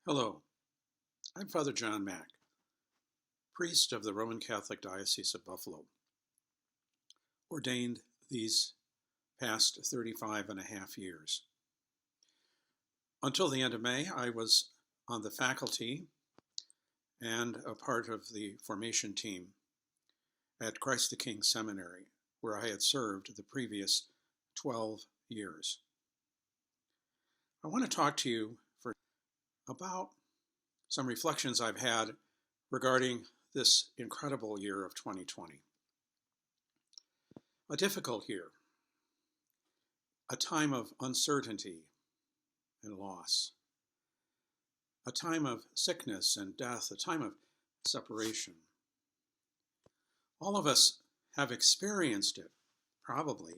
Hello, I'm Father John Mack, priest of the Roman Catholic Diocese of Buffalo, ordained these past 35 and a half years. Until the end of May, I was on the faculty and a part of the formation team at Christ the King Seminary, where I had served the previous 12 years. I want to talk to you about some reflections I've had regarding this incredible year of 2020. A difficult year, a time of uncertainty and loss, a time of sickness and death, a time of separation. All of us have experienced it, probably,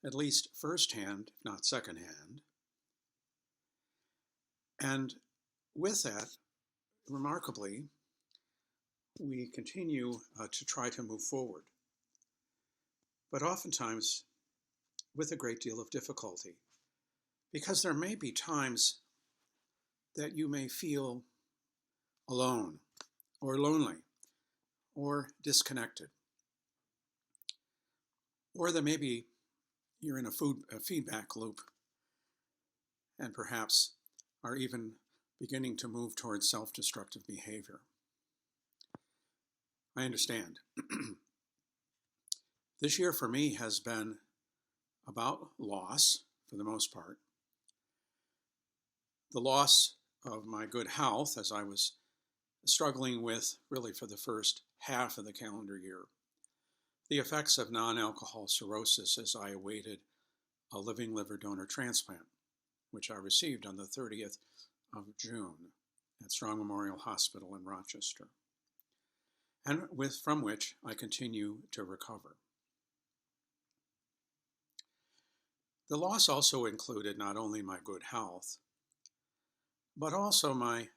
at least firsthand, if not secondhand. And with that, remarkably, we continue to try to move forward, but oftentimes with a great deal of difficulty, because there may be times that you may feel alone or lonely or disconnected, or that maybe you're in a feedback loop and perhaps are even beginning to move towards self-destructive behavior. I understand. This year for me has been about loss, for the most part. The loss of my good health, as I was struggling with really for the first half of the calendar year. The effects of non-alcohol cirrhosis as I awaited a living liver donor transplant, which I received on the 30th of June at Strong Memorial Hospital in Rochester, and from which I continue to recover. The loss also included not only my good health, but also my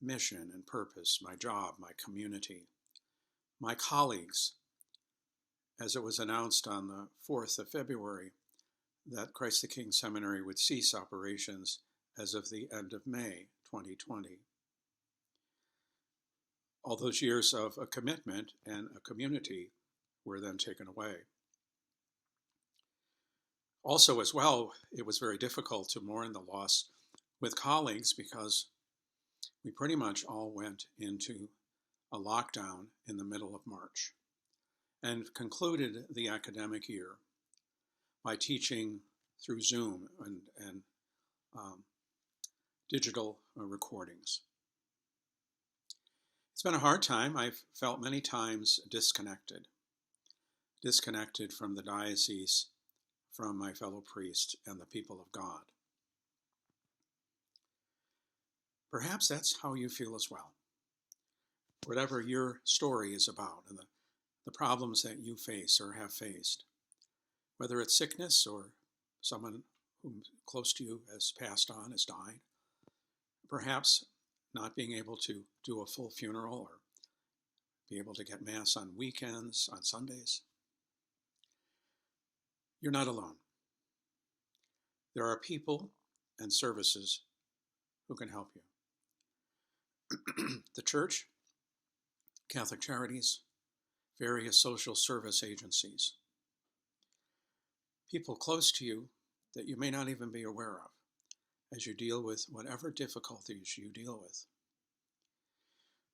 mission and purpose, my job, my community, my colleagues, as it was announced on the 4th of February that Christ the King Seminary would cease operations as of the end of May 2020. All those years of a commitment and a community were then taken away. Also, as well, it was very difficult to mourn the loss with colleagues because we pretty much all went into a lockdown in the middle of March and concluded the academic year by teaching through Zoom and digital recordings. It's been a hard time. I've felt many times disconnected from the diocese, from my fellow priests and the people of God. Perhaps that's how you feel as well. Whatever your story is about and the problems that you face or have faced, whether it's sickness or someone who's close to you has passed on, has died, perhaps not being able to do a full funeral or be able to get Mass on weekends, on Sundays. You're not alone. There are people and services who can help you. The Church, Catholic Charities, various social service agencies, people close to you that you may not even be aware of as you deal with whatever difficulties you deal with.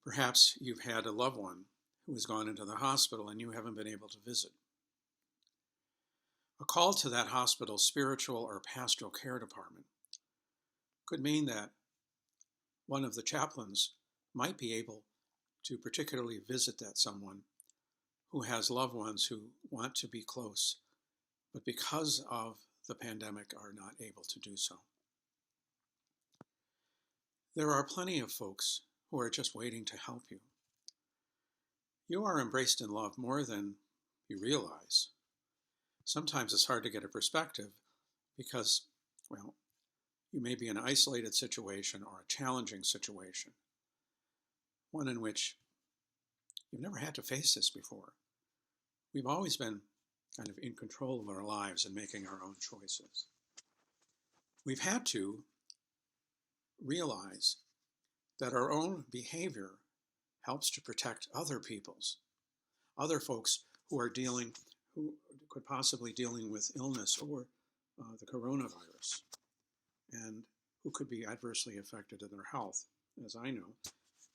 Perhaps you've had a loved one who has gone into the hospital and you haven't been able to visit. A call to that hospital's spiritual or pastoral care department could mean that one of the chaplains might be able to particularly visit that someone who has loved ones who want to be close, but because of the pandemic are not able to do so. There are plenty of folks who are just waiting to help you. You are embraced in love more than you realize. Sometimes it's hard to get a perspective because, well, you may be in an isolated situation or a challenging situation, one in which you've never had to face this before. We've always been kind of in control of our lives and making our own choices. We've had to realize that our own behavior helps to protect other folks who could possibly dealing with illness or the coronavirus, and who could be adversely affected in their health, as I know,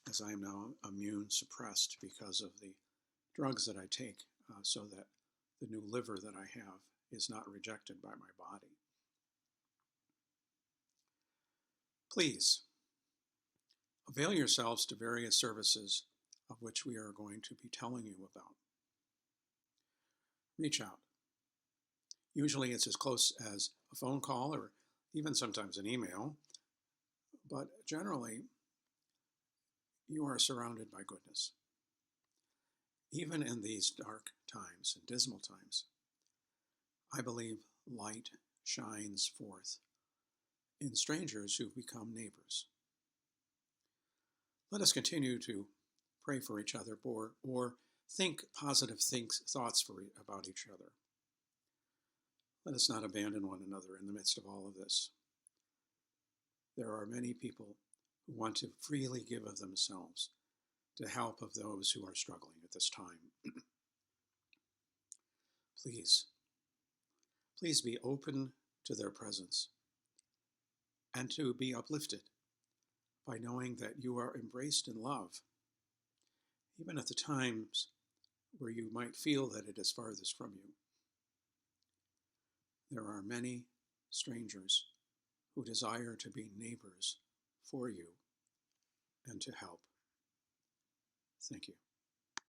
as I am now immune suppressed because of the drugs that I take, so that the new liver that I have is not rejected by my body. Please avail yourselves to various services of which we are going to be telling you about. Reach out. Usually it's as close as a phone call or even sometimes an email, but generally you are surrounded by goodness. Even in these dark times and dismal times, I believe light shines forth in strangers who've become neighbors. Let us continue to pray for each other or think positive thoughts about each other. Let us not abandon one another in the midst of all of this. There are many people who want to freely give of themselves to help of those who are struggling at this time. Please be open to their presence and to be uplifted by knowing that you are embraced in love, even at the times where you might feel that it is farthest from you. There are many strangers who desire to be neighbors for you and to help. Thank you.